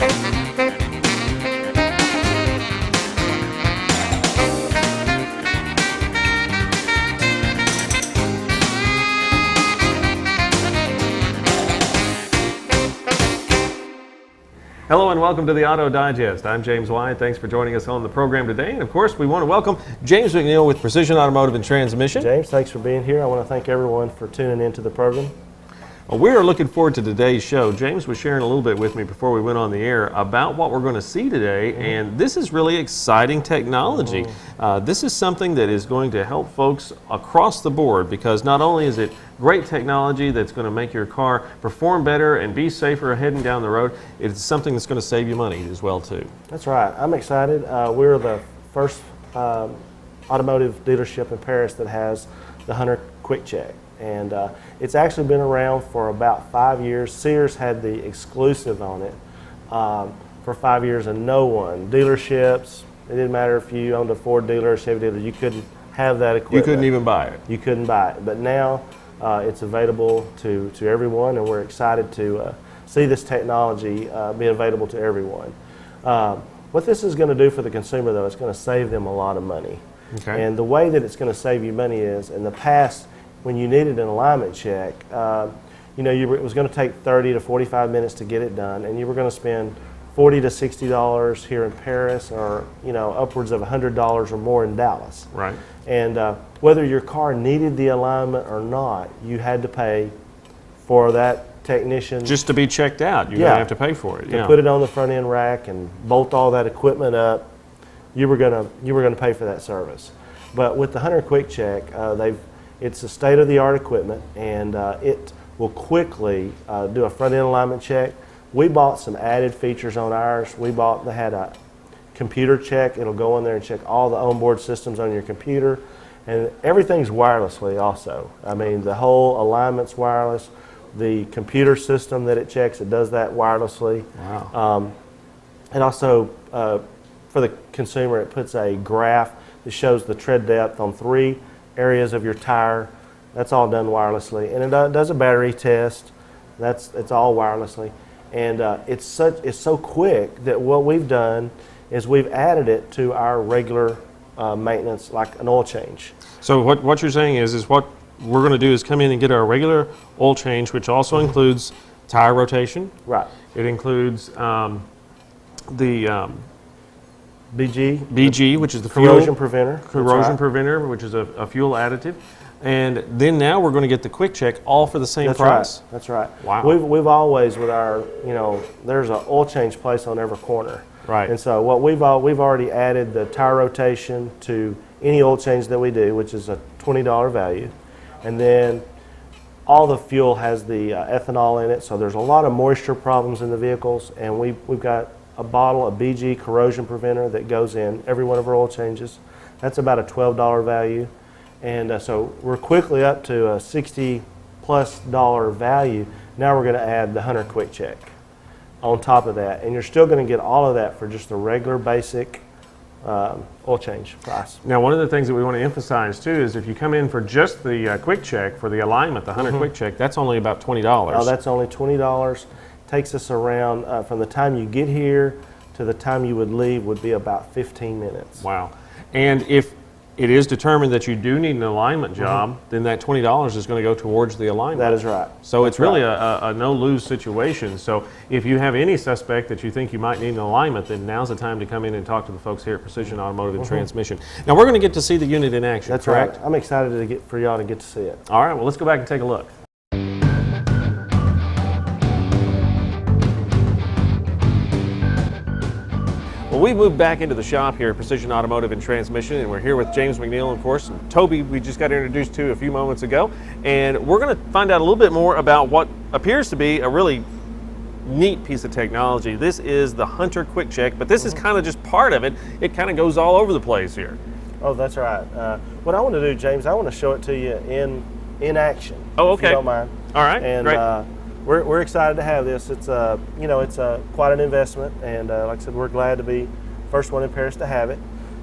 Hello and welcome to the Auto Digest. I'm James Wyatt. Thanks for joining us on the program today. And of course, we want to welcome James McNeil with Precision Automotive and Transmission. James, thanks for being here. I want to thank everyone for tuning into the program. Well, we are looking forward to today's show. James was sharing a little bit with me before we went on the air about what we're going to see today, and this is really exciting technology. This is something that is going to help folks across the board, because not only is it great technology that's going to make your car perform better and be safer heading down the road, it's something that's going to save you money as well too. That's right. I'm excited. We're the first automotive dealership in Paris that has the Hunter Quick Check. And it's actually been around for about 5 years. Sears had the exclusive on it for 5 years, and no one, dealerships, it didn't matter if you owned a Ford dealer or Chevy dealer, you couldn't have that equipment. You couldn't even buy it. You couldn't buy it. But now it's available to everyone, and we're excited to see this technology be available to everyone. What this is going to do for the consumer, though, it's going to save them a lot of money. Okay. And the way that it's going to save you money is, in the past, when you needed an alignment check, it was going to take 30 to 45 minutes to get it done, and you were going to spend $40 to $60 here in Paris, or upwards of $100 or more in Dallas. Right. And whether your car needed the alignment or not, you had to pay for that technician. Just to be checked out, you're going to have to pay for it. To put it on the front end rack and bolt all that equipment up, you were going to pay for that service. But with the Hunter Quick Check, it's a state-of-the-art equipment, and it will quickly do a front-end alignment check. We bought some added features on ours. They had a computer check. It'll go in there and check all the onboard systems on your computer, and everything's wirelessly also. I mean, the whole alignment's wireless. The computer system that it checks, it does that wirelessly. Wow. And also, for the consumer, it puts a graph that shows the tread depth on 3 areas of your tire. That's all done wirelessly, and it does a battery test. It's all wirelessly, and it's so quick that what we've done is we've added it to our regular maintenance, like an oil change. So what you're saying is what we're going to do is come in and get our regular oil change, which also includes tire rotation. Right. It includes the BG, which is the corrosion preventer. Corrosion preventer, which is a fuel additive. And then now we're going to get the Quick Check all for the same price. Right. That's right. Wow. We've always, with our, there's an oil change place on every corner. Right. And so what we've already added the tire rotation to any oil change that we do, which is a $20 value. And then all the fuel has the ethanol in it, so there's a lot of moisture problems in the vehicles, and we've got a bottle of BG corrosion preventer that goes in every one of our oil changes. That's about a $12 value, and so we're quickly up to a $60+ value. Now we're going to add the Hunter Quick Check on top of that, and you're still going to get all of that for just the regular basic oil change price. Now, one of the things that we want to emphasize too is if you come in for just the Quick Check for the alignment, the Hunter Quick Check, that's only about $20. Oh, that's only $20. Takes us around from the time you get here to the time you would leave would be about 15 minutes. Wow. And if it is determined that you do need an alignment job, then that $20 is going to go towards the alignment. That is right. So it's really a no-lose situation. So if you have any suspect that you think you might need an alignment, then now's the time to come in and talk to the folks here at Precision Automotive and Transmission. Now we're going to get to see the unit in action. That's correct? right. I'm excited for y'all to get to see it. All right, well, let's go back and take a look. Well, we moved back into the shop here at Precision Automotive and Transmission, and we're here with James McNeil, of course, and Toby we just got introduced to a few moments ago. And we're going to find out a little bit more about what appears to be a really neat piece of technology. This is the Hunter Quick Check, but this is kind of just part of it. It kind of goes all over the place here. Oh, that's right. What I want to do, James, I want to show it to you in action. Oh, okay. If you don't mind. All right, and, great. We're excited to have this. It's quite an investment, and like I said, we're glad to be first one in Paris to have it,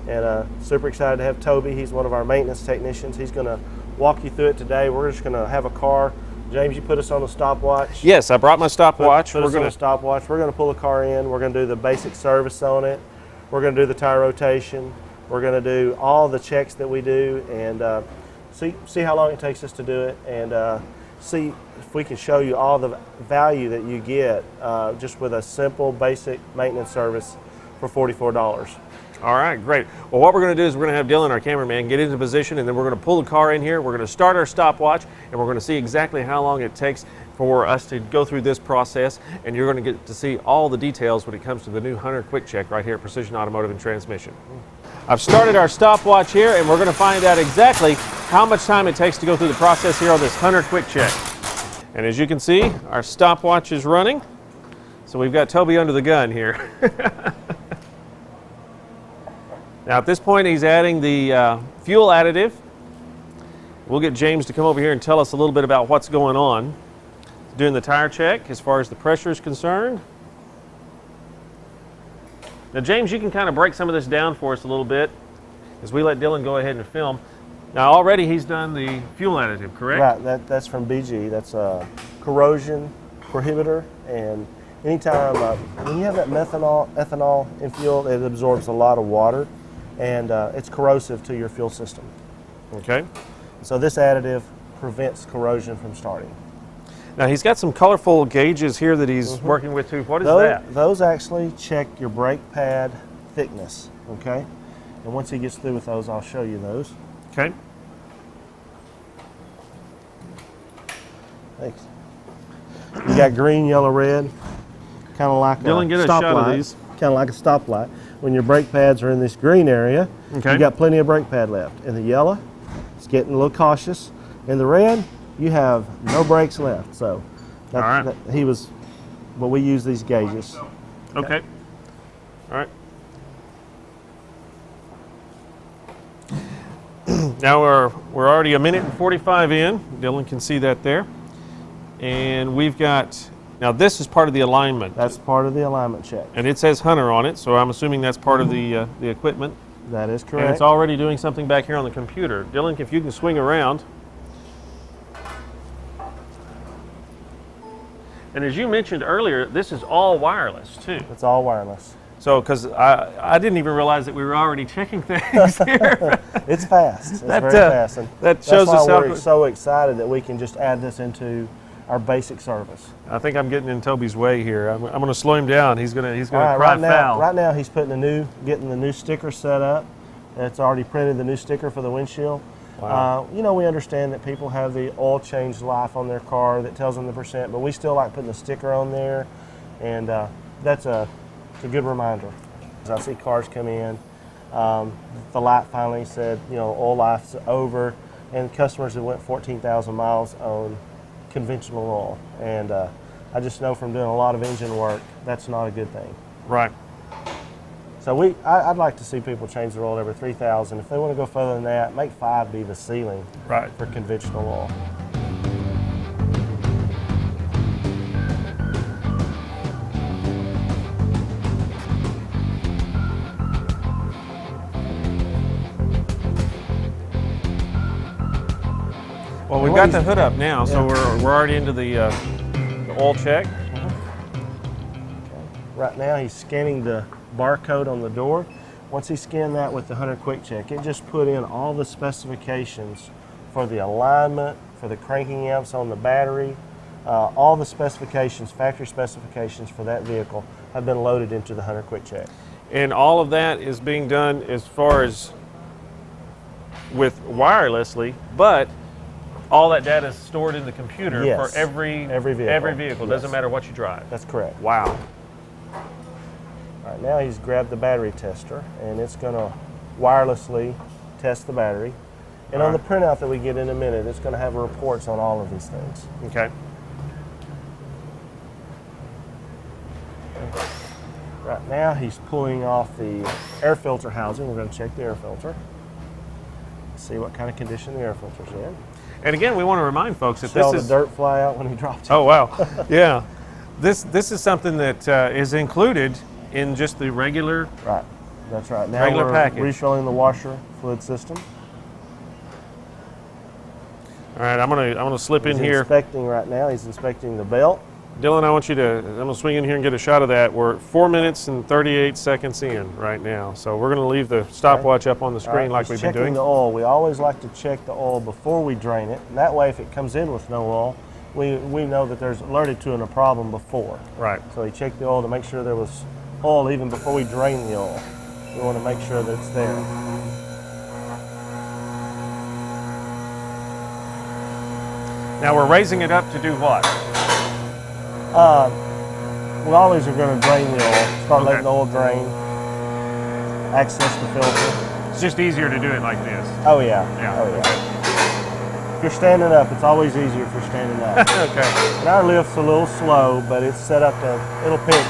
and super excited to have Toby. He's one of our maintenance technicians. He's going to walk you through it today. We're just going to have a car James, you put us on the stopwatch. Yes, I brought my stopwatch. Put us on the stopwatch. We're going to pull the car in. We're going to do the basic service on it. We're going to do the tire rotation. We're going to do all the checks that we do, and see how long it takes us to do it, and see if we can show you all the value that you get just with a simple, basic maintenance service for $44. All right, great. Well, what we're going to do is we're going to have Dylan, our cameraman, get into position, and then we're going to pull the car in here. We're going to start our stopwatch, and we're going to see exactly how long it takes for us to go through this process, and you're going to get to see all the details when it comes to the new Hunter Quick Check right here at Precision Automotive and Transmission. I've started our stopwatch here, and we're going to find out exactly how much time it takes to go through the process here on this Hunter Quick Check. And as you can see, our stopwatch is running, so we've got Toby under the gun here. Now at this point he's adding the fuel additive. We'll get James to come over here and tell us a little bit about what's going on. Doing the tire check as far as the pressure is concerned. Now James, you can kind of break some of this down for us a little bit as we let Dylan go ahead and film. Now already he's done the fuel additive, correct? Right, that's from BG. That's a corrosion prohibitor, and anytime when you have that ethanol in fuel, it absorbs a lot of water, and it's corrosive to your fuel system. Okay. So this additive prevents corrosion from starting. Now he's got some colorful gauges here that he's working with too. What is that? Those actually check your brake pad thickness, okay? And once he gets through with those, I'll show you those. Okay. Thanks. You got green, yellow, red, kind of like Dylan, get a shot of these. Kind of like a stoplight. When your brake pads are in this green area, okay, you got plenty of brake pad left. In the yellow, it's getting a little cautious. In the red, you have no brakes left. So but we use these gauges. Okay. All right. Now we're already a minute and 45 in. Dylan can see that there. And we've got, now this is part of the alignment. That's part of the alignment check. And it says Hunter on it, so I'm assuming that's part of the equipment. That is correct. And it's already doing something back here on the computer. Dylan, if you can swing around. And as you mentioned earlier, this is all wireless too. It's all wireless. So, because I didn't even realize that we were already checking things here. It's fast. It's very fast. And that shows us how we're so excited that we can just add this into our basic service. I think I'm getting in Toby's way here. I'm going to slow him down. He's going to cry foul. Right now he's putting getting the new sticker set up. It's already printed the new sticker for the windshield. Wow. You know, we understand that people have the oil change life on their car that tells them the percent, but we still like putting the sticker on there, and that's a good reminder. As I see cars come in, the light finally said, you know, oil life's over, and customers have went 14,000 miles on conventional oil, and I just know from doing a lot of engine work, that's not a good thing. Right. So I'd like to see people change their oil every 3,000. If they want to go further than that, make 5 be the ceiling for conventional oil. Well, we've got the hood up now, so we're already into the oil check. Right now he's scanning the barcode on the door. Once he scanned that with the Hunter Quick Check, it just put in all the specifications for the alignment, for the cranking amps on the battery. All the specifications, factory specifications for that vehicle have been loaded into the Hunter Quick Check. And all of that is being done as far as with wirelessly, but all that data is stored in the computer for every vehicle. Every vehicle. Yes. Doesn't matter what you drive. That's correct. Wow. All right, now he's grabbed the battery tester, and it's going to wirelessly test the battery. And on the printout that we get in a minute, it's going to have reports on all of these things. Okay. Right now he's pulling off the air filter housing. We're going to check the air filter, see what kind of condition the air filter's in. And again, we want to remind folks that Saw this is the dirt fly out when he dropped it. Oh wow, yeah. This is something that is included in just the regular. Right, that's right. Now regular we're package. refilling the washer fluid system. All right, I'm gonna slip in He's here. inspecting right now. He's inspecting the belt. Dylan, I'm gonna swing in here and get a shot of that. We're 4 minutes and 38 seconds in right now. So we're gonna leave the stopwatch up on the screen like we've been doing. Checking the oil. We always like to check the oil before we drain it. And that way, if it comes in with no oil, we know that there's alerted to a problem before. Right. So we checked the oil to make sure there was oil even before we drain the oil. We want to make sure that it's there. Now we're raising it up to do what? We always are going to drain the oil. Start Okay. letting the oil drain. Access the filter. It's just easier to do it like this. Oh yeah. Yeah. Oh yeah. If you're standing up, it's always easier if you're standing up. Okay. And our lift's a little slow, but it's set up to, it'll pick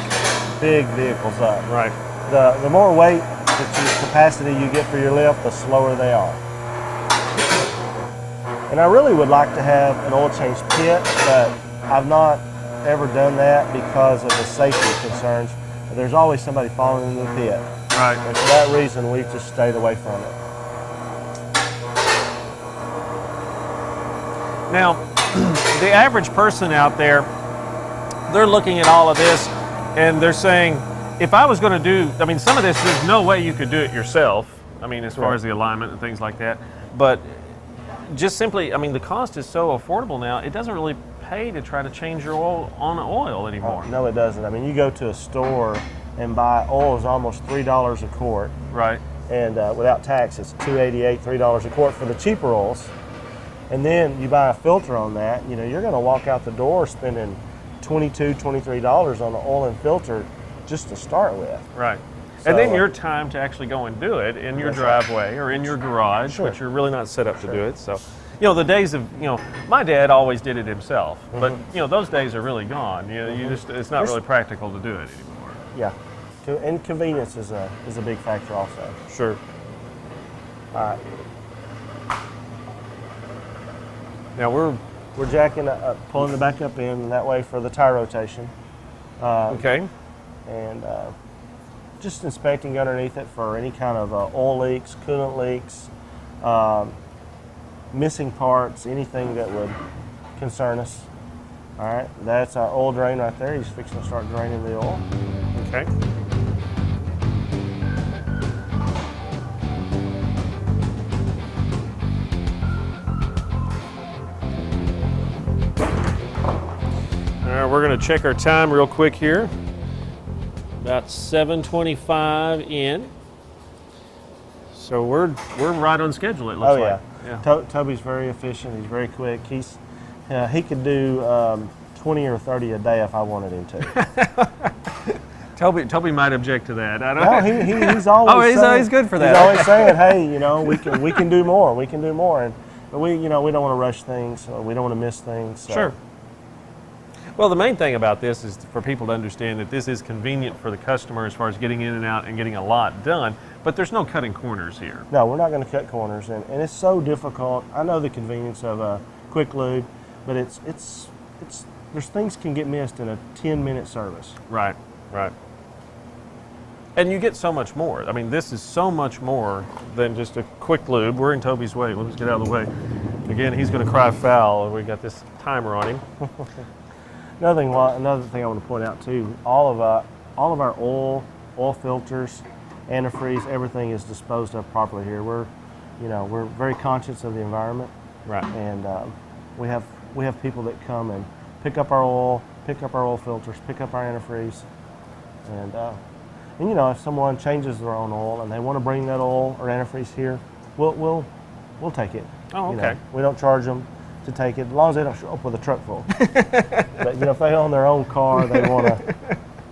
big vehicles up. Right. The more weight capacity you get for your lift, the slower they are. And I really would like to have an oil change pit, but I've not ever done that because of the safety concerns. There's always somebody falling into the pit. Right. And for that reason, we've just stayed away from it. Now, the average person out there, they're looking at all of this and they're saying, if I was going to do, I mean, some of this, there's no way you could do it yourself. I mean, as far as the alignment and things like that. But just simply, I mean, the cost is so affordable now, it doesn't really pay to try to change your oil on oil anymore. No, it doesn't. I mean, you go to a store and buy oil is almost $3 a quart. Right. And without tax, it's $2.88, $3 a quart for the cheaper oils. And then you buy a filter on that, you know, you're going to walk out the door spending $22, $23 on the oil and filter just to start with. Right. So, And then your time to actually go and do it in your driveway or in your garage, Sure. which you're really not set up to do it. So, you know, the days of, you know, my dad always did it himself, but, you know, those days are really gone. You know, you just, it's not really practical to do it anymore. Yeah. And convenience is a big factor also. Sure. All right. Now we're, Jacking up, pulling the back up in, and that way for the tire rotation. okay. And just inspecting underneath it for any kind of oil leaks, coolant leaks, missing parts, anything that would concern us. All right, that's our oil drain right there. He's fixing to start draining the oil. Okay. All right, we're going to check our time real quick here. About 7:25 in. So we're right on schedule, it looks Oh like. yeah. Yeah. Toby's very efficient. He's very quick. He could do 20 or 30 a day if I wanted him to. Toby might object to that. I don't No, he's always. he's good for that. He's always saying, "Hey, you know, we can do more. We can do more." But we don't want to rush things. We don't want to miss things. So. Sure. Well, the main thing about this is for people to understand that this is convenient for the customer as far as getting in and out and getting a lot done, but there's no cutting corners here. No, we're not going to cut corners, and it's so difficult. I know the convenience of a quick lube, but it's there's things can get missed in a 10-minute service. Right, right. And you get so much more. I mean, this is so much more than just a quick lube. We're in Toby's way. Let's get out of the way. Again, he's going to cry foul, and we got this timer on him. Another thing I want to point out too, all of our oil filters, antifreeze, everything is disposed of properly here. We're very conscious of the environment, Right. and we have people that come and pick up our oil filters, pick up our antifreeze, and you know, if someone changes their own oil and they want to bring that oil or antifreeze here, we'll take it. Oh, You okay. know, we don't charge them to take it, as long as they don't show up with a truck full. But you know, if they own their own car, they want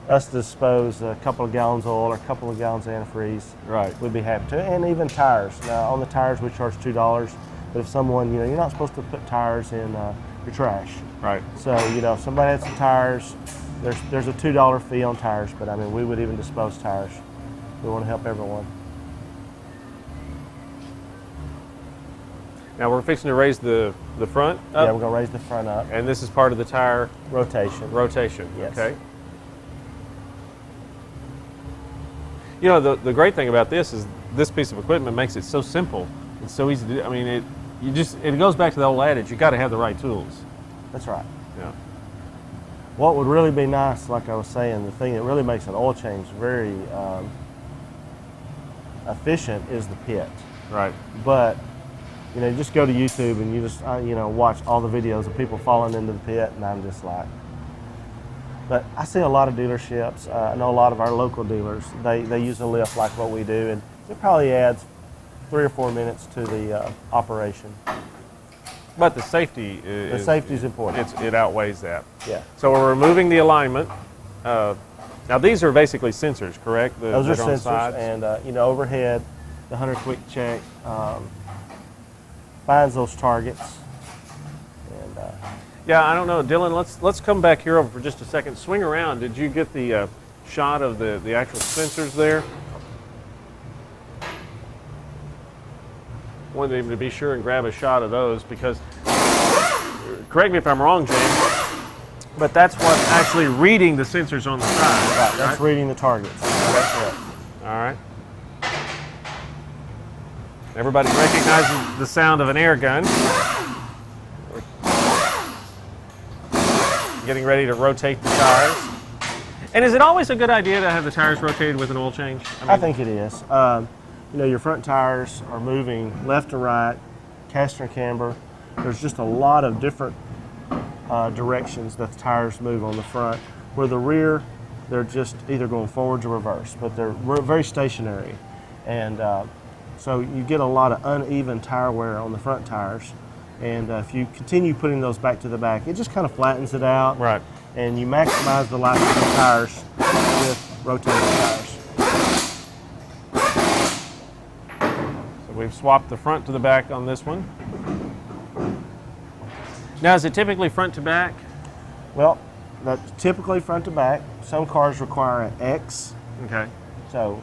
us to dispose a couple of gallons of oil or a couple of gallons of antifreeze. Right. We'd be happy to, and even tires. Now on the tires we charge $2, but if someone, you know, you're not supposed to put tires in your trash. Right. So you know, if somebody has some tires, there's a $2 fee on tires, but I mean, we would even dispose tires. We want to help everyone. Now we're fixing to raise the front up, Yeah, we're gonna raise the front up. and this is part of the tire Rotation. rotation. Yes. Okay. You know, the great thing about this is this piece of equipment makes it so simple. It's so easy to do. I mean, it goes back to the old adage, you got to have the right tools. That's right. Yeah. What would really be nice, like I was saying, the thing that really makes an oil change very efficient is the pit. Right. But you know, just go to YouTube and you just you know, watch all the videos of people falling into the pit, and I'm just like. But I see a lot of dealerships. I know a lot of our local dealers. They use a lift like what we do, and it probably adds 3 or 4 minutes to the operation. But the safety is... The safety is important. It outweighs that. Yeah. So we're removing the alignment. Now these are basically sensors, correct? Those are that on sensors, sides? and you know, overhead, the Hunter Quick Check finds those targets. And yeah, I don't know, Dylan. Let's come back here over for just a second. Swing around. Did you get the shot of the actual sensors there? Wanted him to be sure and grab a shot of those because, correct me if I'm wrong, James, but that's what's actually reading the sensors on the side. right, that's reading the targets. That's correct. All right. Everybody recognizes the sound of an air gun. Getting ready to rotate the tires. And is it always a good idea to have the tires rotated with an oil change? I think it is. You know, your front tires are moving left to right, caster and camber. There's just a lot of different directions that the tires move on the front. Where the rear, they're just either going forwards or reverse, but they're very stationary. And so you get a lot of uneven tire wear on the front tires. And if you continue putting those back to the back, it just kind of flattens it out. Right. And you maximize the life of the tires with rotating tires. So we've swapped the front to the back on this one. Now, is it typically front to back? Well, that's typically front to back. Some cars require an X. Okay. So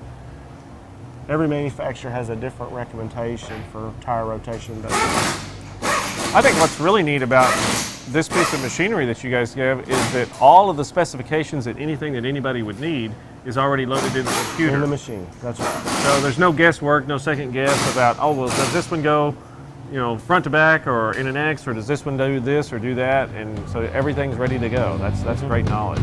every manufacturer has a different recommendation for tire rotation. I think what's really neat about this piece of machinery that you guys give is that all of the specifications that anything that anybody would need is already loaded in the computer. In the machine, that's right. So there's no guesswork, no second guess about, oh, well, does this one go, you know, front to back or in an X, or does this one do this or do that? And so everything's ready to go. That's great knowledge.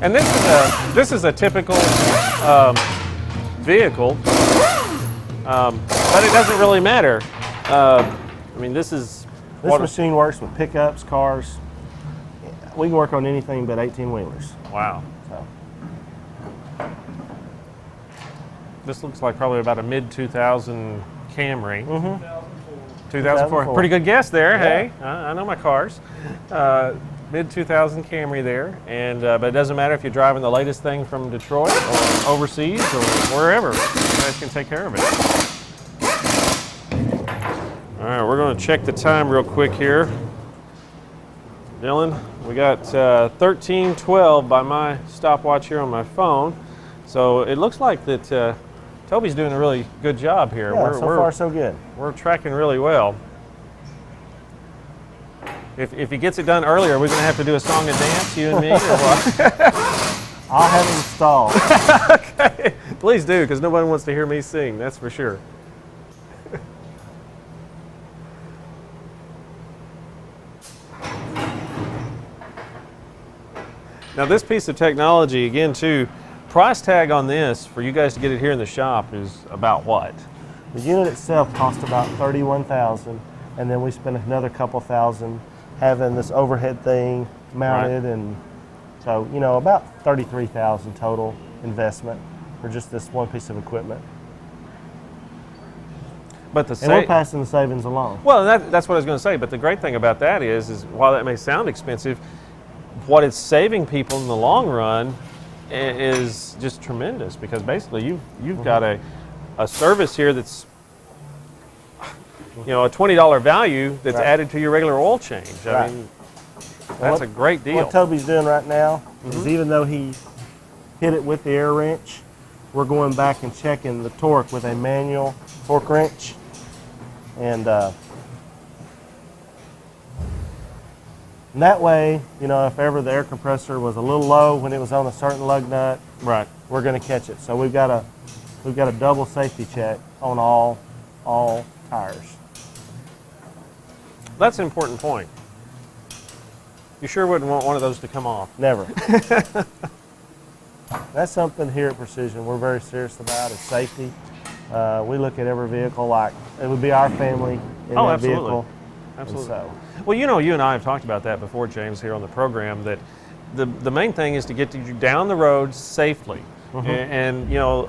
And this is a typical vehicle, but it doesn't really matter. I mean, this machine works with pickups, cars. We can work on anything but 18-wheelers. Wow. So. This looks like probably about a mid-2000 Camry. Mm-hmm. 2004. Pretty good guess there. Yeah. Hey, I know my cars. Mid-2000 Camry there, and but it doesn't matter if you're driving the latest thing from Detroit or overseas or wherever. You guys can take care of it. All right, we're going to check the time real quick here. Dylan, we got 13:12 by my stopwatch here on my phone, so it looks like that Toby's doing a really good job here. Yeah, so far so good. We're tracking really well. If he gets it done earlier, are we going to have to do a song and dance, you and me, or what? I'll have it installed. Okay, please do, because nobody wants to hear me sing, that's for sure. Now this piece of technology, again too, price tag on this, for you guys to get it here in the shop, is about what? The unit itself cost about $31,000, and then we spent another couple thousand having this overhead thing mounted, Right. and so, you know, about $33,000 total investment for just this one piece of equipment. But And we're passing the savings along. well, that's what I was going to say. But the great thing about that is while that may sound expensive, what it's saving people in the long run is just tremendous, because basically you've got a service here that's, you know, a $20 value that's Right. added to your regular oil change. I Right. mean, that's a great deal. What Toby's doing right now is, even though he hit it with the air wrench, we're going back and checking the torque with a manual torque wrench. And that way, you know, if ever the air compressor was a little low when it was on a certain lug nut, Right. we're going to catch it. So we've got a double safety check on all tires. That's an important point. You sure wouldn't want one of those to come off. Never. That's something here at Precision we're very serious about, is safety. We look at every vehicle like it would be our family in that absolutely. vehicle. Absolutely. And Well, you know, you and I have talked about that before, James, here on the program, that the main thing is to get you down the road safely. And, you know,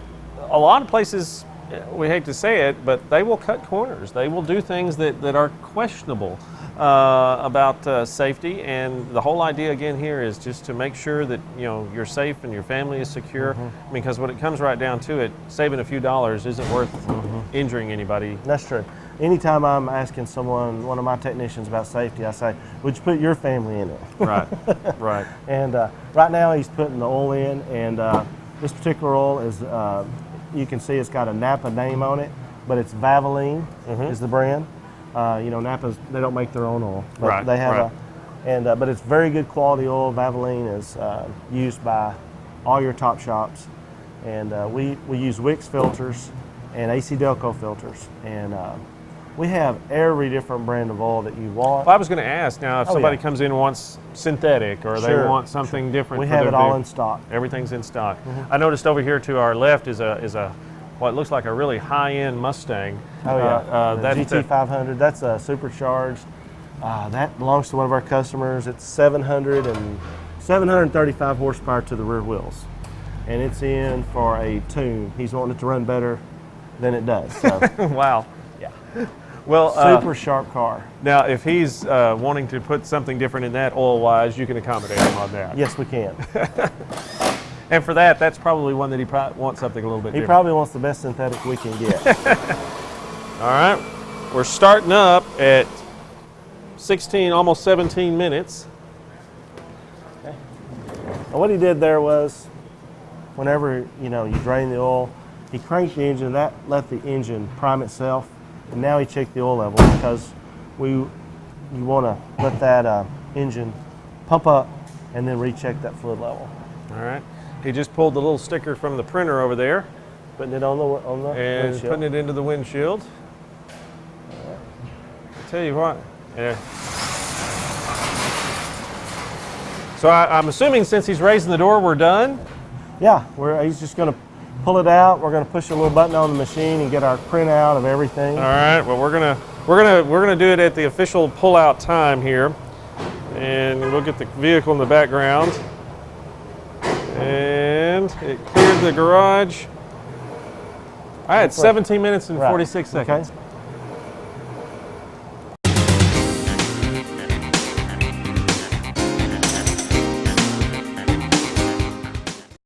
a lot of places, we hate to say it, but they will cut corners. They will do things that are questionable about safety. And the whole idea, again, here is just to make sure that, you know, you're safe and your family is secure. Because when it comes right down to it, saving a few dollars isn't worth injuring anybody. That's true. Anytime I'm asking someone, one of my technicians, about safety, I say, would you put your family in it? Right, right. And right now he's putting the oil in, and this particular oil is, you can see it's got a Napa name on it, but it's Valvoline is the brand. You know, Napa's, they don't make their own oil, but Right, they have right. but it's very good quality oil. Valvoline is used by all your top shops, and we use Wix filters and AC Delco filters, and we have every different brand of oil that you want. Well, I was going to ask now if somebody yeah. comes in and wants synthetic, or they Sure, want something different. We for have their it all vehicle. in stock. Everything's in stock. I noticed over here to our left is a what looks like a really high-end Mustang. Oh yeah, the that GT500. That's a supercharged. That belongs to one of our customers. It's 735 horsepower to the rear wheels, and it's in for a tune. He's wanting it to run better than it does. So, wow. yeah, Well, super sharp car. now if he's wanting to put something different in that oil-wise, you can accommodate him on that. Yes, we can. And for that, that's probably one that he probably wants something a little bit He different. probably wants the best synthetic we can get. All right, we're starting up at 16, almost 17 minutes. Now, what he did there was, whenever you drain the oil, he cranked the engine. That let the engine prime itself, and now he checked the oil level, because you want to let that engine pump up and then recheck that fluid level. All right, he just pulled the little sticker from the printer over there Putting it on the and windshield. putting it into the windshield. I'll tell you what. Yeah. So I'm assuming since he's raising the door, we're done. Yeah, he's just going to pull it out. We're going to push a little button on the machine and get our printout of everything. All right. Well, we're gonna do it at the official pull-out time here, and we'll get the vehicle in the background. And it cleared the garage. I had 17 minutes and 46 seconds. Okay.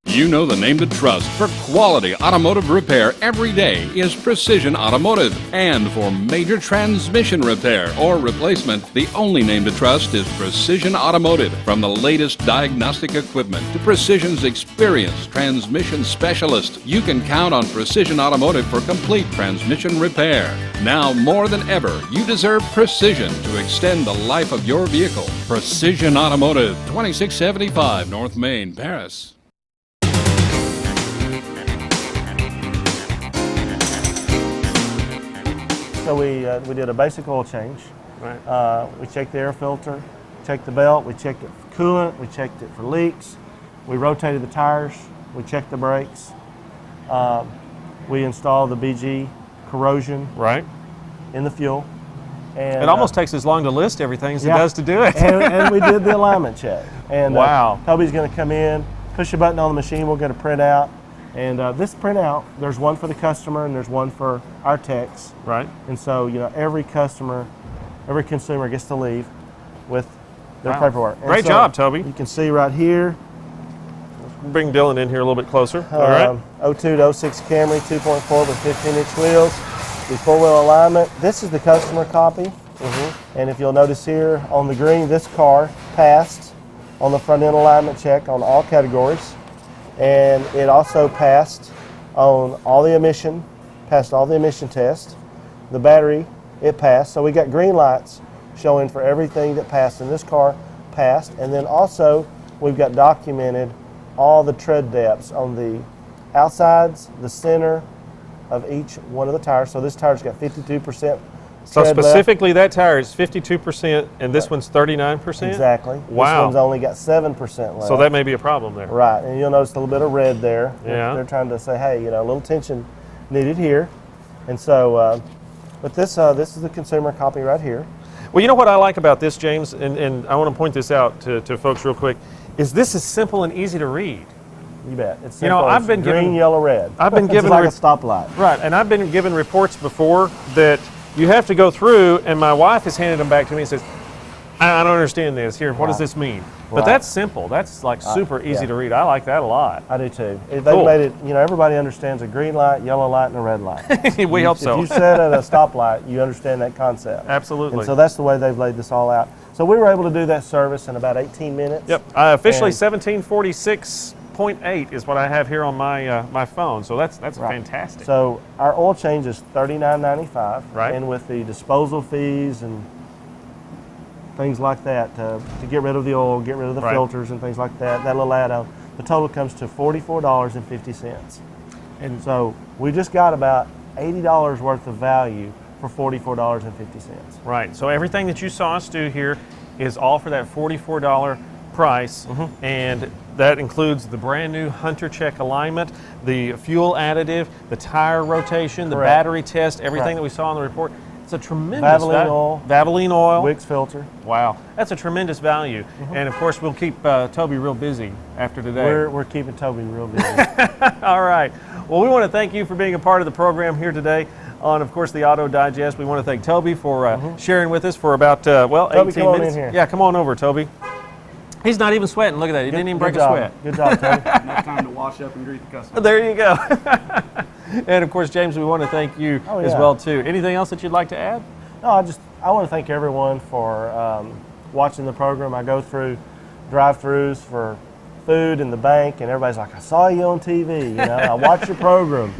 You know the name to trust for quality automotive repair every day is Precision Automotive. And for major transmission repair or replacement, the only name to trust is Precision Automotive. From the latest diagnostic equipment to Precision's experienced transmission specialist, you can count on Precision Automotive for complete transmission repair. Now more than ever, you deserve precision to extend the life of your vehicle. Precision Automotive, 2675 North Main, Paris. So we did a basic oil change. Right. We checked the air filter, checked the belt, we checked it for coolant, we checked it for leaks, we rotated the tires, we checked the brakes, we installed the BG corrosion Right. in the fuel. And, It almost takes as long to list everything as yeah. it does to do it. and we did the alignment check. And Wow. Toby's going to come in, push a button on the machine, we'll get a printout. And this printout, there's one for the customer and there's one for our techs. Right. And so, every consumer gets to leave with their Wow. paperwork. And Great so job, Toby. You can see right here, Bring Dylan in here a little bit closer. All right. 02 to 06 Camry 2.4 with 15-inch wheels, the four-wheel alignment. This is the customer copy. And if you'll notice here on the green, this car passed on the front end alignment check on all categories. And it also passed all the emission tests. The battery, it passed. So we got green lights showing for everything that passed in this car passed. And then also we've got documented all the tread depths on the outsides, the center of each one of the tires. So this tire's got 52%. So tread specifically that tire is 52% and this one's 39%? left. Exactly. Wow. This one's only got 7% left. So that may be a problem there. Right, and you'll notice a little bit of red there. Yeah. They're trying to say, hey, a little attention needed here. And so, but this is the consumer copy right here. Well, you know what I like about this, James, and I want to point this out to folks real quick, is this is simple and easy to read. You bet. It's You know, simple. I've It's been green, given- yellow, red. I've been It's given like re- a stoplight. Right, and I've been given reports before that you have to go through, and my wife has handed them back to me and says, I don't understand this. Here, what does this mean? But Right. that's simple. That's like super easy yeah. to read. I like that a lot. I do too. They've Cool. made it. Everybody understands a green light, yellow light, and a red light. We hope so. If you sit at a stoplight, you understand that concept. Absolutely. And so that's the way they've laid this all out. So we were able to do that service in about 18 minutes. Yep. Officially And- 1746.8 is what I have here on my my phone. So that's Right. fantastic. So our oil change is $39.95, Right. and with the disposal fees and things like that to get rid of the oil, get rid of the Right. filters and things like that, that little add-on, the total comes to $44.50. And so we just got about $80 worth of value for $44.50. Right. So everything that you saw us do here is all for that $44 price, and that includes the brand new Hunter Check alignment, the fuel additive, the tire rotation, the Correct. battery test, everything Correct. that we saw in the report. It's a tremendous Vaseline oil. Vaseline oil. Wix filter. Wow, that's a tremendous value. And of course, we'll keep Toby real busy after today. We're keeping Toby real busy. All right. Well, we want to thank you for being a part of the program here today on, of course, the Auto Digest. We want to thank Toby for sharing with us for about, 18 come on in minutes. here. Yeah, come on over, Toby. He's not even sweating. Look at that. He didn't even break a sweat. Good job, Toby. Enough time to wash up and greet the customer. There you go. And, of course, James, we want to thank you as yeah. well, too. Anything else that you'd like to add? No, I want to thank everyone for watching the program. I go through drive-thrus for food in the bank, and everybody's like, I saw you on TV, I watched your program.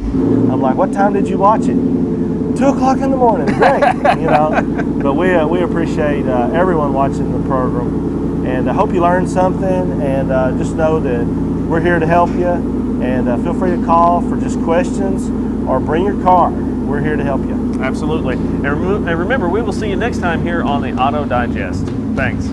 I'm like, what time did you watch it? 2 o'clock in the morning, great, But we appreciate everyone watching the program, and I hope you learned something, and just know that we're here to help you, and feel free to call for just questions, or bring your car. We're here to help you. Absolutely. And remember, we will see you next time here on the Auto Digest. Thanks.